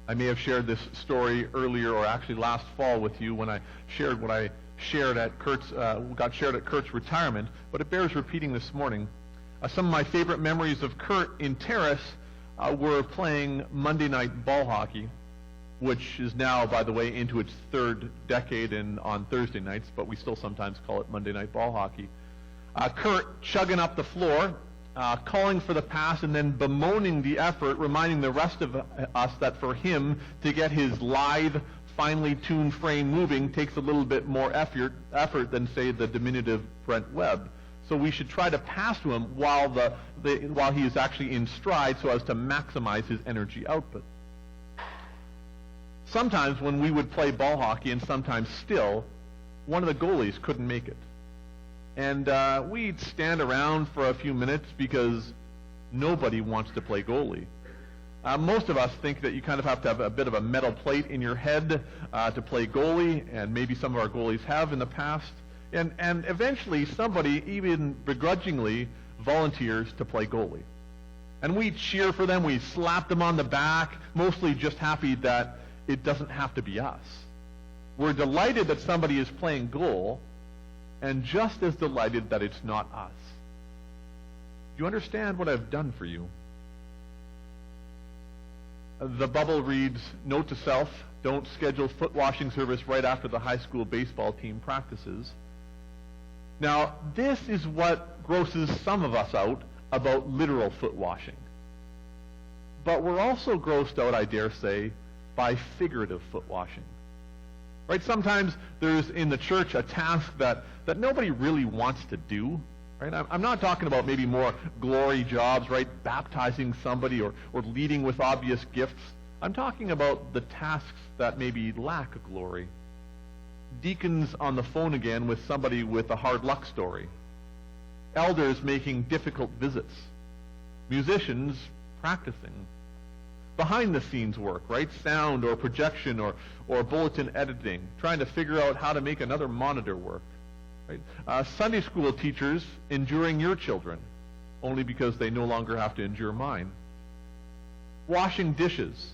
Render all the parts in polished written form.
I may have shared this story earlier, or actually last fall, with you when I shared what I shared at Kurt's, got shared at Kurt's retirement, but it bears repeating this morning. Some of my favorite memories of Kurt in Terrace were playing Monday night ball hockey, which is now, by the way, into its third decade and on Thursday nights, but we still sometimes call it Monday night ball hockey. Kurt chugging up the floor, calling for the pass, and then bemoaning the effort, reminding the rest of us that for him to get his lithe, finely tuned frame moving takes a little bit more effort than, say, the diminutive Brent Webb. So we should try to pass to him while he is actually in stride so as to maximize his energy output. Sometimes when we would play ball hockey, and sometimes still, one of the goalies couldn't make it. And we'd stand around for a few minutes because nobody wants to play goalie. Most of us think that you kind of have to have a bit of a metal plate in your head to play goalie, and maybe some of our goalies have in the past. And eventually somebody, even begrudgingly, volunteers to play goalie. And we cheer for them, we slap them on the back, mostly just happy that it doesn't have to be us. We're delighted that somebody is playing goal, and just as delighted that it's not us. Do you understand what I've done for you? The bubble reads, note to self, don't schedule foot washing service right after the high school baseball team practices. Now, this is what grosses some of us out about literal foot washing. But we're also grossed out, I dare say, by figurative foot washing. Right? Sometimes there's in the church a task that nobody really wants to do. Right? I'm not talking about maybe more glory jobs, right? Baptizing somebody or leading with obvious gifts. I'm talking about the tasks that maybe lack glory. Deacons on the phone again with somebody with a hard luck story. Elders making difficult visits. Musicians practicing. Behind the scenes work, right? Sound or projection or bulletin editing. Trying to figure out how to make another monitor work. Right? Sunday school teachers enduring your children, only because they no longer have to endure mine. Washing dishes.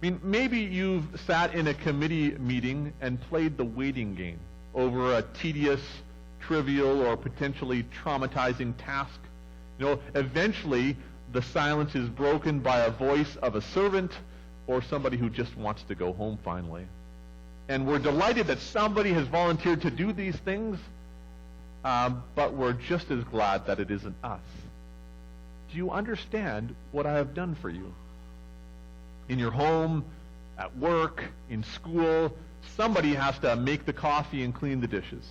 I mean, maybe you've sat in a committee meeting and played the waiting game over a tedious, trivial, or potentially traumatizing task. You know, eventually the silence is broken by a voice of a servant or somebody who just wants to go home finally. And we're delighted that somebody has volunteered to do these things, but we're just as glad that it isn't us. Do you understand what I have done for you? In your home, at work, in school, somebody has to make the coffee and clean the dishes.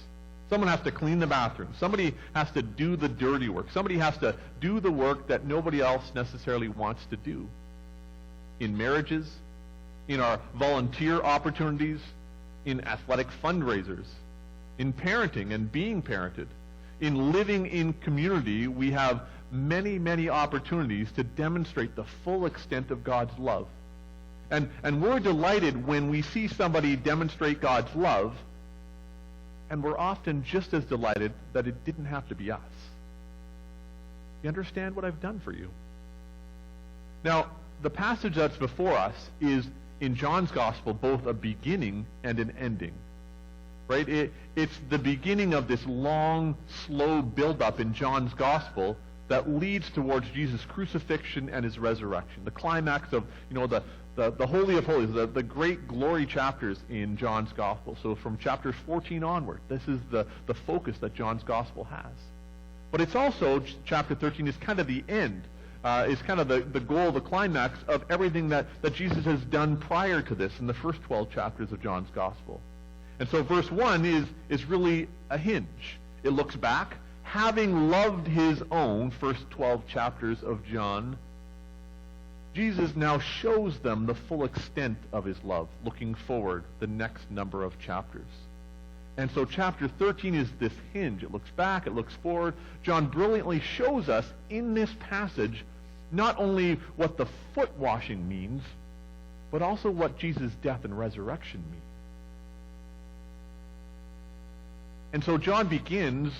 Someone has to clean the bathroom. Somebody has to do the dirty work. Somebody has to do the work that nobody else necessarily wants to do. In marriages, in our volunteer opportunities, in athletic fundraisers, in parenting and being parented, in living in community, we have many, many opportunities to demonstrate the full extent of God's love. And we're delighted when we see somebody demonstrate God's love, and we're often just as delighted that it didn't have to be us. You understand what I've done for you? Now, the passage that's before us is in John's Gospel both a beginning and an ending. Right? It's the beginning of this long, slow build-up in John's Gospel that leads towards Jesus' crucifixion and his resurrection. The climax of, the Holy of Holies, the great glory chapters in John's Gospel. So from chapters 14 onward, this is the focus that John's Gospel has. But it's also, chapter 13 is kind of the end. Is kind of the goal, the climax of everything that Jesus has done prior to this in the first 12 chapters of John's Gospel. And so verse 1 is really a hinge. It looks back. Having loved his own, first 12 chapters of John, Jesus now shows them the full extent of his love, looking forward the next number of chapters. And so chapter 13 is this hinge. It looks back, it looks forward. John brilliantly shows us in this passage not only what the foot washing means, but also what Jesus' death and resurrection mean. And so John begins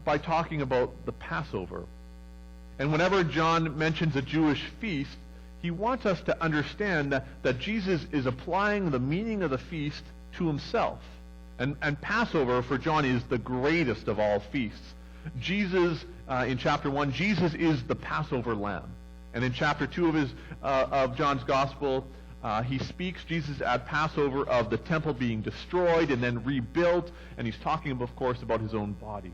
by talking about the Passover. And whenever John mentions a Jewish feast, he wants us to understand that Jesus is applying the meaning of the feast to himself. And Passover for John is the greatest of all feasts. Jesus, in chapter 1, Jesus is the Passover lamb. And in chapter 2 of John's Gospel, he speaks, Jesus at Passover, of the temple being destroyed and then rebuilt, and he's talking, of course, about his own body.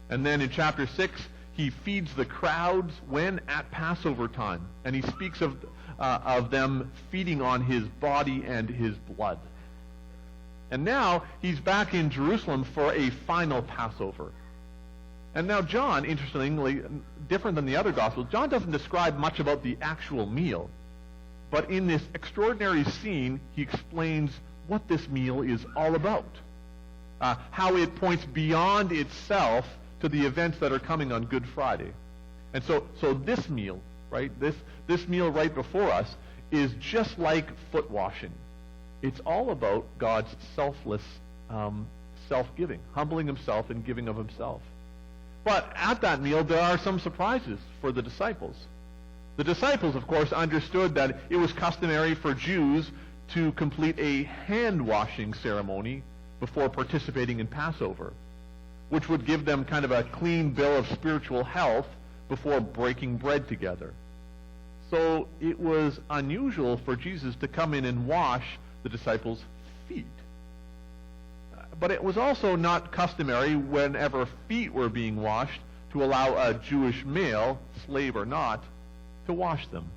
And then in chapter 6, he feeds the crowds when at Passover time, and he speaks of them feeding on his body and his blood. And now he's back in Jerusalem for a final Passover. And now John, interestingly, different than the other Gospels, John doesn't describe much about the actual meal. But in this extraordinary scene, he explains what this meal is all about. How it points beyond itself to the events that are coming on Good Friday. And so this meal, right, this meal right before us is just like foot washing. It's all about God's selfless self-giving, humbling himself and giving of himself. But at that meal, there are some surprises for the disciples. The disciples, of course, understood that it was customary for Jews to complete a hand-washing ceremony before participating in Passover, which would give them kind of a clean bill of spiritual health before breaking bread together. So it was unusual for Jesus to come in and wash the disciples' feet. But it was also not customary, whenever feet were being washed, to allow a Jewish male, slave or not, to wash them.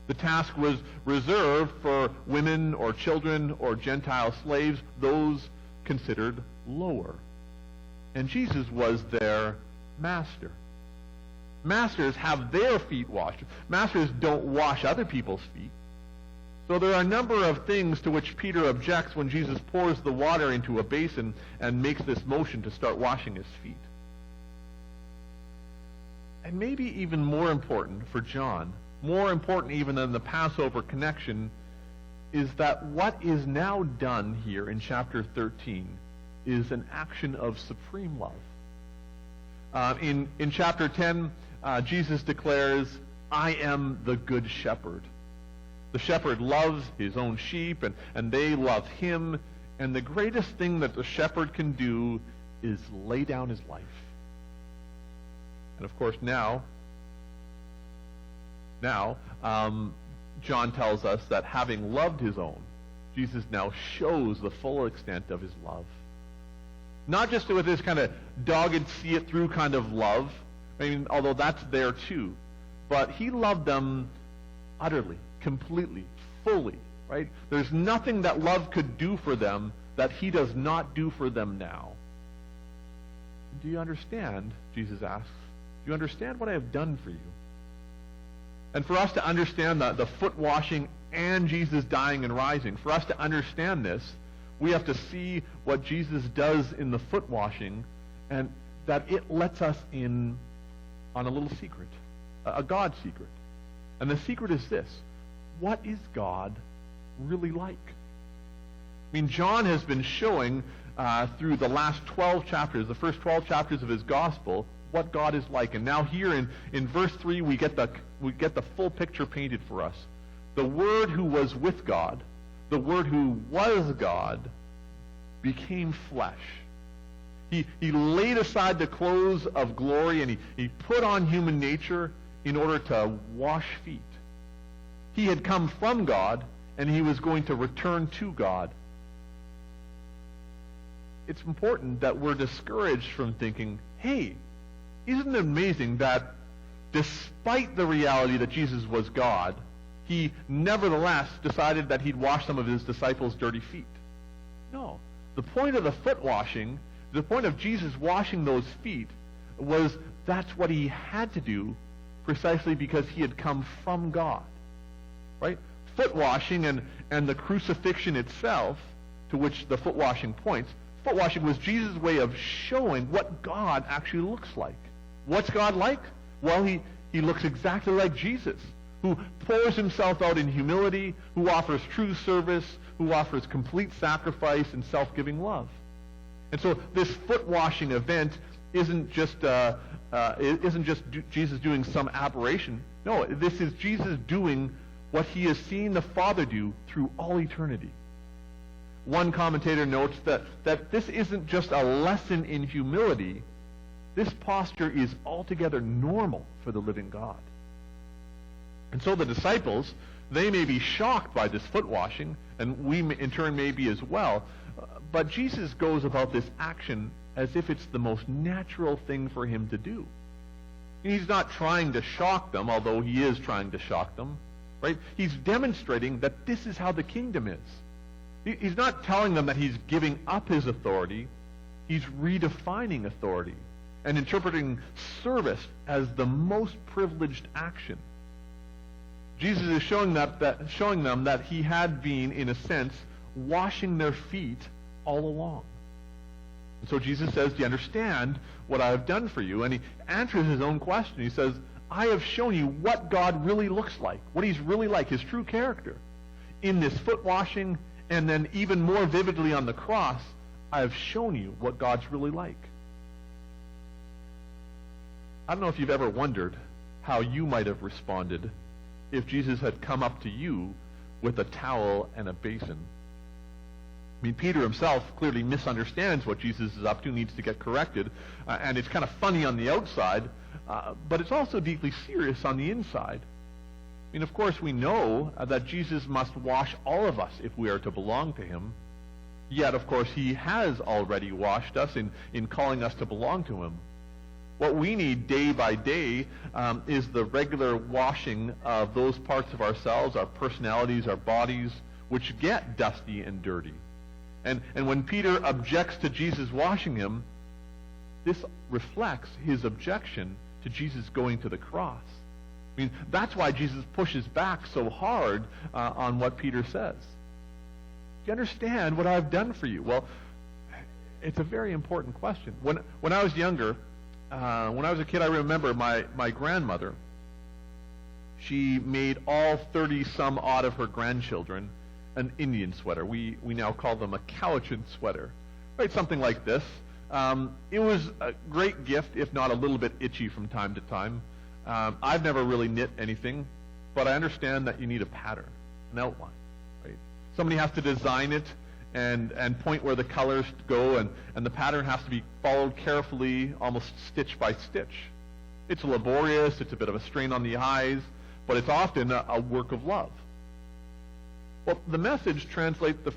The task was reserved for women or children or Gentile slaves, those considered lower. And Jesus was their master. Masters have their feet washed. Masters don't wash other people's feet. So there are a number of things to which Peter objects when Jesus pours the water into a basin and makes this motion to start washing his feet. And maybe even more important for John, more important even than the Passover connection, is that what is now done here in chapter 13 is an action of supreme love. In chapter 10, Jesus declares, "I am the good shepherd." The shepherd loves his own sheep, and they love him. And the greatest thing that the shepherd can do is lay down his life. And of course now, John tells us that having loved his own, Jesus now shows the full extent of his love. Not just with this kind of dogged, see-it-through kind of love, I mean, although that's there too, but he loved them utterly, completely, fully, right? There's nothing that love could do for them that he does not do for them now. Do you understand, Jesus asks, do you understand what I have done for you? And for us to understand the foot washing and Jesus dying and rising, for us to understand this, we have to see what Jesus does in the foot washing, and that it lets us in on a little secret, a God secret. And the secret is this: what is God really like? I mean, John has been showing through the last 12 chapters, the first 12 chapters of his gospel, what God is like. And now here in verse 3, we get the full picture painted for us. The Word who was with God, the Word who was God, became flesh. He laid aside the clothes of glory, and he put on human nature in order to wash feet. He had come from God, and he was going to return to God. It's important that we're discouraged from thinking, hey, isn't it amazing that despite the reality that Jesus was God, he nevertheless decided that he'd wash some of his disciples' dirty feet? No. The point of the foot washing, the point of Jesus washing those feet, was that's what he had to do precisely because he had come from God. Right? Foot washing and the crucifixion itself, to which the foot washing points, foot washing was Jesus' way of showing what God actually looks like. What's God like? Well, he looks exactly like Jesus, who pours himself out in humility, who offers true service, who offers complete sacrifice and self-giving love. And so this foot washing event isn't just Jesus doing some aberration. No, this is Jesus doing what he has seen the Father do through all eternity. One commentator notes that this isn't just a lesson in humility. This posture is altogether normal for the living God. And so the disciples, they may be shocked by this foot washing, and we in turn may be as well, but Jesus goes about this action as if it's the most natural thing for him to do. He's not trying to shock them, although he is trying to shock them, right? He's demonstrating that this is how the kingdom is. He's not telling them that he's giving up his authority. He's redefining authority and interpreting service as the most privileged action. Jesus is showing them that he had been, in a sense, washing their feet all along. And so Jesus says, do you understand what I have done for you? And he answers his own question. He says, I have shown you what God really looks like, what he's really like, his true character. In this foot washing, and then even more vividly on the cross, I have shown you what God's really like. I don't know if you've ever wondered how you might have responded if Jesus had come up to you with a towel and a basin. I mean, Peter himself clearly misunderstands what Jesus is up to, needs to get corrected, and it's kind of funny on the outside, but it's also deeply serious on the inside. I mean, of course, we know that Jesus must wash all of us if we are to belong to him. Yet, of course, he has already washed us in calling us to belong to him. What we need day by day is the regular washing of those parts of ourselves, our personalities, our bodies, which get dusty and dirty. And when Peter objects to Jesus washing him, this reflects his objection to Jesus going to the cross. I mean, that's why Jesus pushes back so hard on what Peter says. Do you understand what I've done for you? Well, it's a very important question. When I was younger, when I was a kid, I remember my grandmother, she made all 30-some odd of her grandchildren an Indian sweater. We now call them a Cowichan sweater. Right, something like this. It was a great gift, if not a little bit itchy from time to time. I've never really knit anything, but I understand that you need a pattern, an outline. Right? Somebody has to design it and point where the colors go, and the pattern has to be followed carefully, almost stitch by stitch. It's laborious, it's a bit of a strain on the eyes, but it's often a work of love. Well, the Message translates the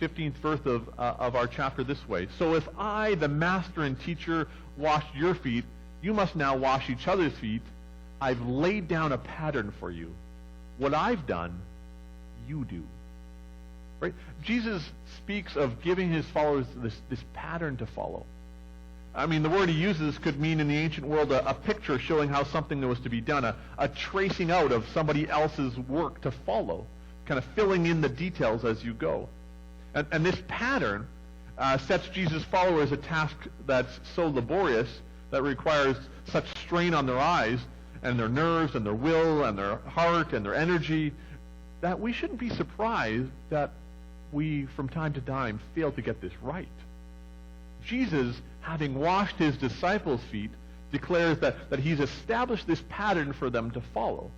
15th verse of our chapter this way. So if I, the master and teacher, washed your feet, you must now wash each other's feet. I've laid down a pattern for you. What I've done, you do. Right? Jesus speaks of giving his followers this pattern to follow. I mean, the word he uses could mean in the ancient world a picture showing how something was to be done, a tracing out of somebody else's work to follow, kind of filling in the details as you go. And this pattern sets Jesus' followers a task that's so laborious, that requires such strain on their eyes and their nerves and their will and their heart and their energy, that we shouldn't be surprised that we, from time to time, fail to get this right. Jesus, having washed his disciples' feet, declares that he's established this pattern for them to follow.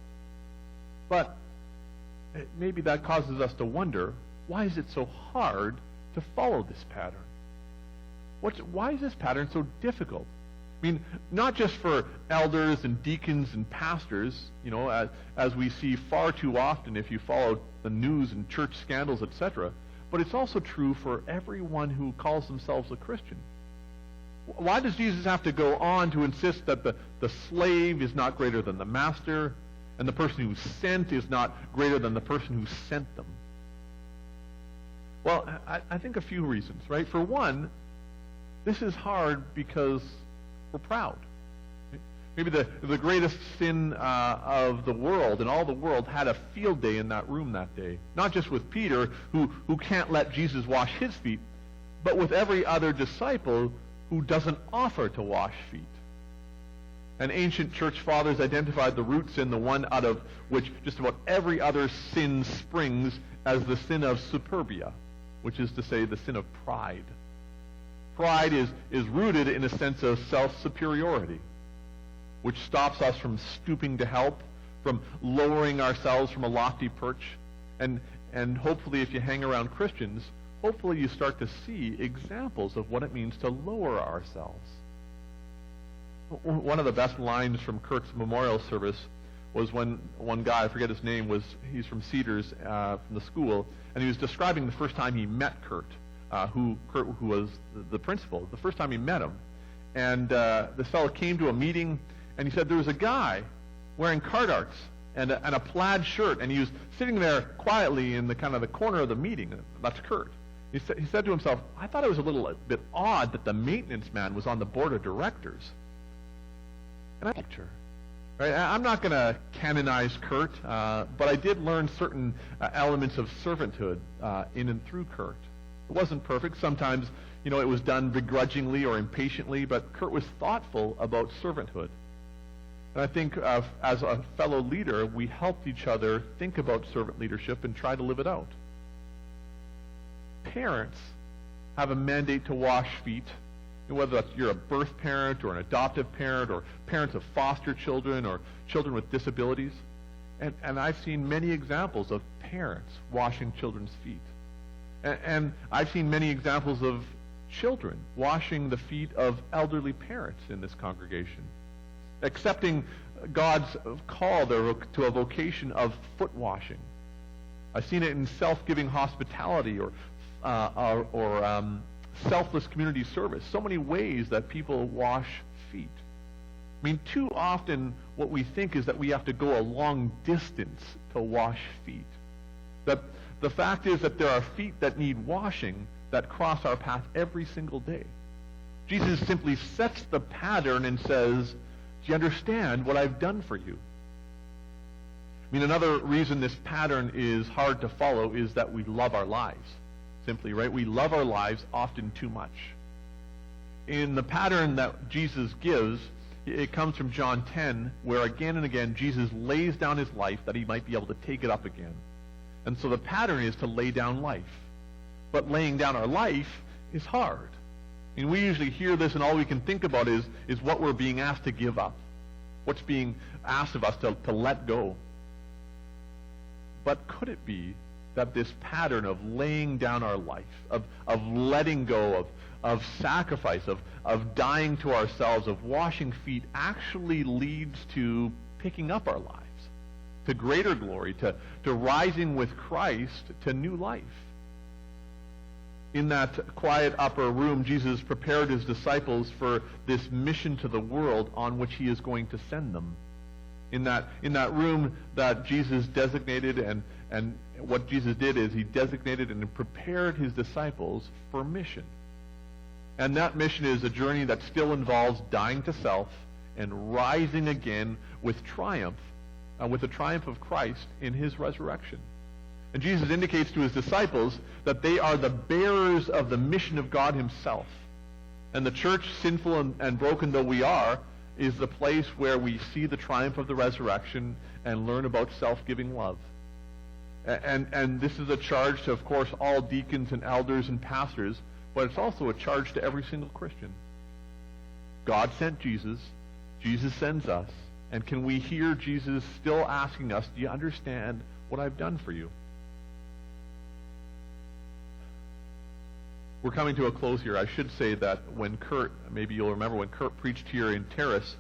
But maybe that causes us to wonder, why is it so hard to follow this pattern? Why is this pattern so difficult? I mean, not just for elders and deacons and pastors, you know, as we see far too often if you follow the news and church scandals, etc., but it's also true for everyone who calls themselves a Christian. Why does Jesus have to go on to insist that the slave is not greater than the master, and the person who's sent is not greater than the person who sent them? Well, I think a few reasons, right? For one, this is hard because we're proud. Maybe the greatest sin of the world, and all the world, had a field day in that room that day. Not just with Peter, who can't let Jesus wash his feet, but with every other disciple who doesn't offer to wash feet. And ancient church fathers identified the root sin, the one out of which just about every other sin springs, as the sin of superbia, which is to say the sin of pride. Pride is rooted in a sense of self-superiority, which stops us from stooping to help, from lowering ourselves from a lofty perch. And hopefully if you hang around Christians, hopefully you start to see examples of what it means to lower ourselves. One of the best lines from Kurt's memorial service was when one guy, I forget his name, he's from Cedars, from the school, and he was describing the first time he met Kurt, who was the principal, the first time he met him. And this fellow came to a meeting, and he said there was a guy wearing Cardarts and a plaid shirt, and he was sitting there quietly in the kind of the corner of the meeting. That's Kurt. He said to himself, I thought it was a little bit odd that the maintenance man was on the board of directors. And I picture. Right? I'm not going to canonize Kurt, but I did learn certain elements of servanthood in and through Kurt. It wasn't perfect. Sometimes, it was done begrudgingly or impatiently, but Kurt was thoughtful about servanthood. And I think as a fellow leader, we helped each other think about servant leadership and try to live it out. Parents have a mandate to wash feet, whether you're a birth parent or an adoptive parent or parents of foster children or children with disabilities. And I've seen many examples of parents washing children's feet. And I've seen many examples of children washing the feet of elderly parents in this congregation, accepting God's call to a vocation of foot washing. I've seen it in self-giving hospitality or selfless community service. So many ways that people wash feet. I mean, too often what we think is that we have to go a long distance to wash feet. That the fact is that there are feet that need washing that cross our path every single day. Jesus simply sets the pattern and says, do you understand what I've done for you? I mean, another reason this pattern is hard to follow is that we love our lives. Simply, right? We love our lives often too much. In the pattern that Jesus gives, it comes from John 10, where again and again Jesus lays down his life that he might be able to take it up again. And so the pattern is to lay down life. But laying down our life is hard. I mean, we usually hear this and all we can think about is what we're being asked to give up. What's being asked of us to let go. But could it be that this pattern of laying down our life, of letting go, of sacrifice, of dying to ourselves, of washing feet, actually leads to picking up our lives, to greater glory, to rising with Christ to new life? In that quiet upper room, Jesus prepared his disciples for this mission to the world on which he is going to send them. In that room that Jesus designated, and what Jesus did is he designated and prepared his disciples for mission. And that mission is a journey that still involves dying to self and rising again with triumph, with the triumph of Christ in his resurrection. And Jesus indicates to his disciples that they are the bearers of the mission of God himself. And the church, sinful and broken though we are, is the place where we see the triumph of the resurrection and learn about self-giving love. And this is a charge to, of course, all deacons and elders and pastors, but it's also a charge to every single Christian. God sent Jesus. Jesus sends us. And can we hear Jesus still asking us, do you understand what I've done for you? We're coming to a close here. I should say that when Kurt, maybe you'll remember when Kurt preached here in Terrace,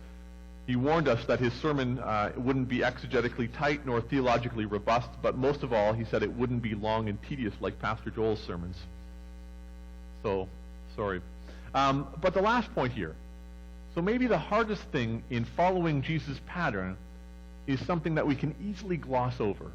he warned us that his sermon wouldn't be exegetically tight nor theologically robust, but most of all, he said it wouldn't be long and tedious like Pastor Joel's sermons. So, sorry. But the last point here. So maybe the hardest thing in following Jesus' pattern is something that we can easily gloss over.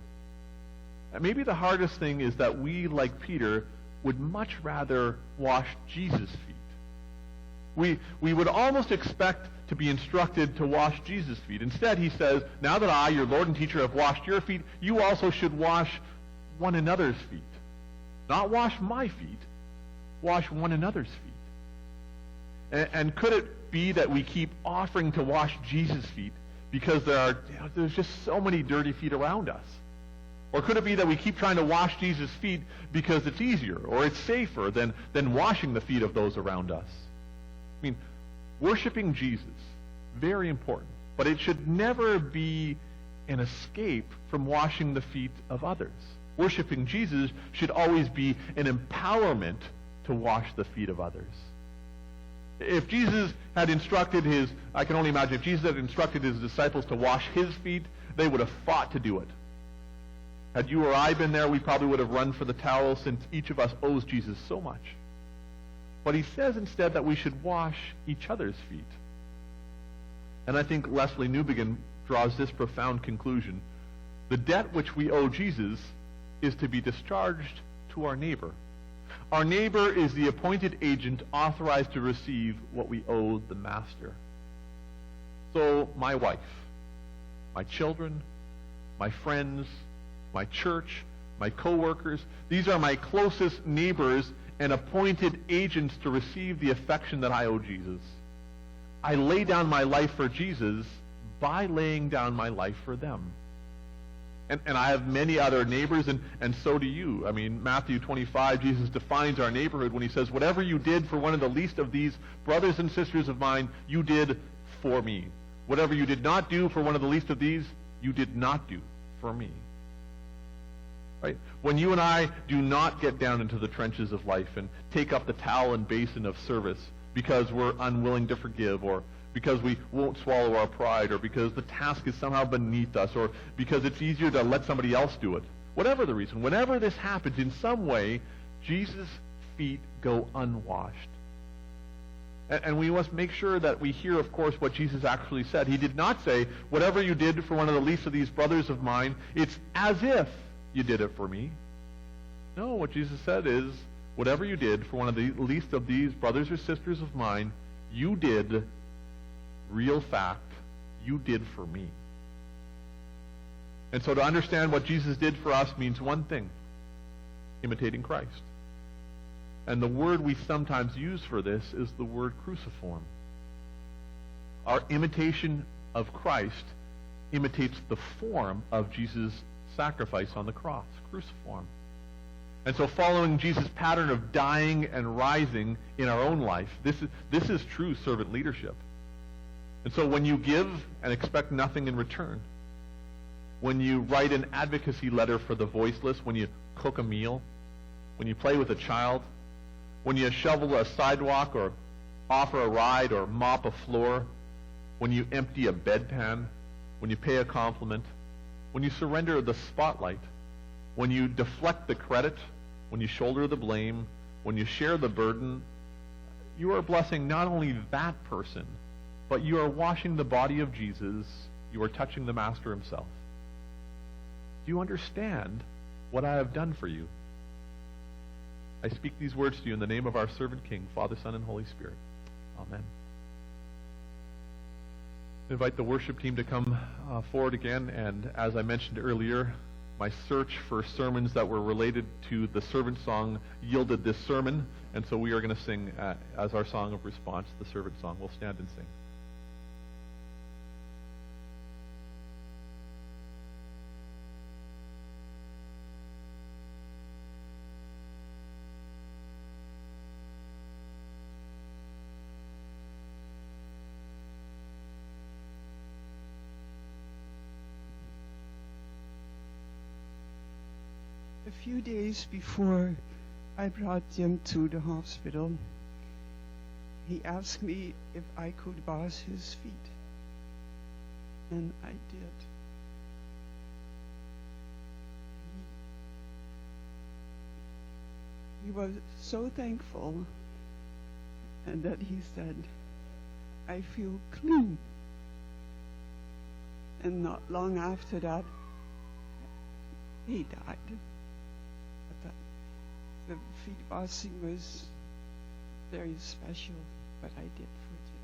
Maybe the hardest thing is that we, like Peter, would much rather wash Jesus' feet. We would almost expect to be instructed to wash Jesus' feet. Instead, he says, now that I, your Lord and teacher, have washed your feet, you also should wash one another's feet. Not wash my feet, wash one another's feet. And could it be that we keep offering to wash Jesus' feet because there's just so many dirty feet around us? Or could it be that we keep trying to wash Jesus' feet because it's easier or it's safer than washing the feet of those around us? I mean, worshiping Jesus, very important, but it should never be an escape from washing the feet of others. Worshiping Jesus should always be an empowerment to wash the feet of others. If Jesus had instructed I can only imagine, if Jesus had instructed his disciples to wash his feet, they would have fought to do it. Had you or I been there, we probably would have run for the towel, since each of us owes Jesus so much. But he says instead that we should wash each other's feet. And I think Leslie Newbegin draws this profound conclusion. The debt which we owe Jesus is to be discharged to our neighbor. Our neighbor is the appointed agent authorized to receive what we owe the master. So my wife, my children, my friends, my church, my co-workers, these are my closest neighbors and appointed agents to receive the affection that I owe Jesus. I lay down my life for Jesus by laying down my life for them. And I have many other neighbors, and so do you. I mean, Matthew 25, Jesus defines our neighborhood when he says, whatever you did for one of the least of these brothers and sisters of mine, you did for me. Whatever you did not do for one of the least of these, you did not do for me. Right? When you and I do not get down into the trenches of life and take up the towel and basin of service because we're unwilling to forgive, or because we won't swallow our pride, or because the task is somehow beneath us, or because it's easier to let somebody else do it. Whatever the reason, whenever this happens, in some way, Jesus' feet go unwashed. And we must make sure that we hear, of course, what Jesus actually said. He did not say, whatever you did for one of the least of these brothers of mine, it's as if you did it for me. No, what Jesus said is, whatever you did for one of the least of these brothers or sisters of mine, you did, real fact, you did for me. And so to understand what Jesus did for us means one thing: imitating Christ. And the word we sometimes use for this is the word cruciform. Our imitation of Christ imitates the form of Jesus' sacrifice on the cross, cruciform. And so following Jesus' pattern of dying and rising in our own life, this is true servant leadership. And so when you give and expect nothing in return, when you write an advocacy letter for the voiceless, when you cook a meal, when you play with a child, when you shovel a sidewalk or offer a ride or mop a floor, when you empty a bedpan, when you pay a compliment, when you surrender the spotlight, when you deflect the credit, when you shoulder the blame, when you share the burden, you are blessing not only that person, but you are washing the body of Jesus. You are touching the Master himself. Do you understand what I have done for you? I speak these words to you in the name of our servant King, Father, Son, and Holy Spirit. Amen. I invite the worship team to come forward again, and as I mentioned earlier, my search for sermons that were related to the servant song yielded this sermon, and so we are going to sing as our song of response, the servant song. We'll stand and sing. A few days before I brought Jim to the hospital, he asked me if I could wash his feet, and I did. He was so thankful, and that he said, I feel clean. And not long after that, he died. The feet washing was very special, but I did for Jim.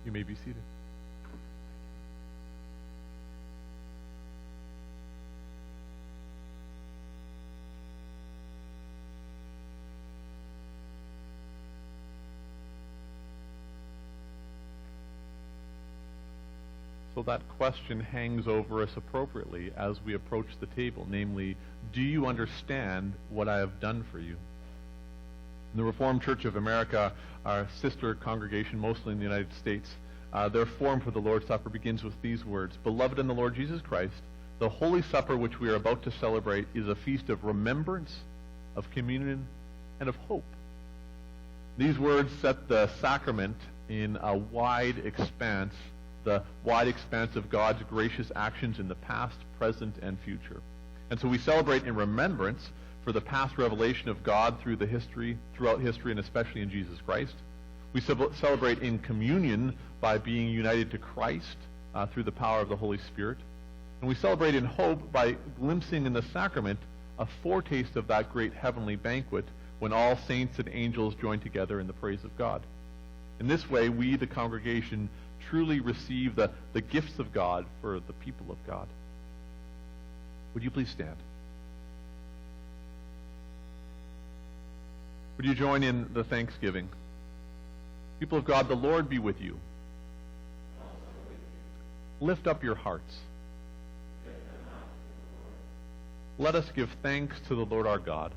You may be seated. So that question hangs over us appropriately as we approach the table, namely, do you understand what I have done for you? In the Reformed Church of America, our sister congregation, mostly in the United States, their form for the Lord's Supper begins with these words: Beloved in the Lord Jesus Christ, the Holy Supper which we are about to celebrate is a feast of remembrance, of communion, and of hope. These words set the sacrament in a wide expanse, the wide expanse of God's gracious actions in the past, present, and future. And so we celebrate in remembrance for the past revelation of God throughout history, and especially in Jesus Christ. We celebrate in communion by being united to Christ through the power of the Holy Spirit. And we celebrate in hope by glimpsing in the sacrament a foretaste of that great heavenly banquet when all saints and angels join together in the praise of God. In this way, we, the congregation, truly receive the gifts of God for the people of God. Would you please stand? Would you join in the thanksgiving? People of God, the Lord be with you. Lift up your hearts. Let us give thanks to the Lord our God.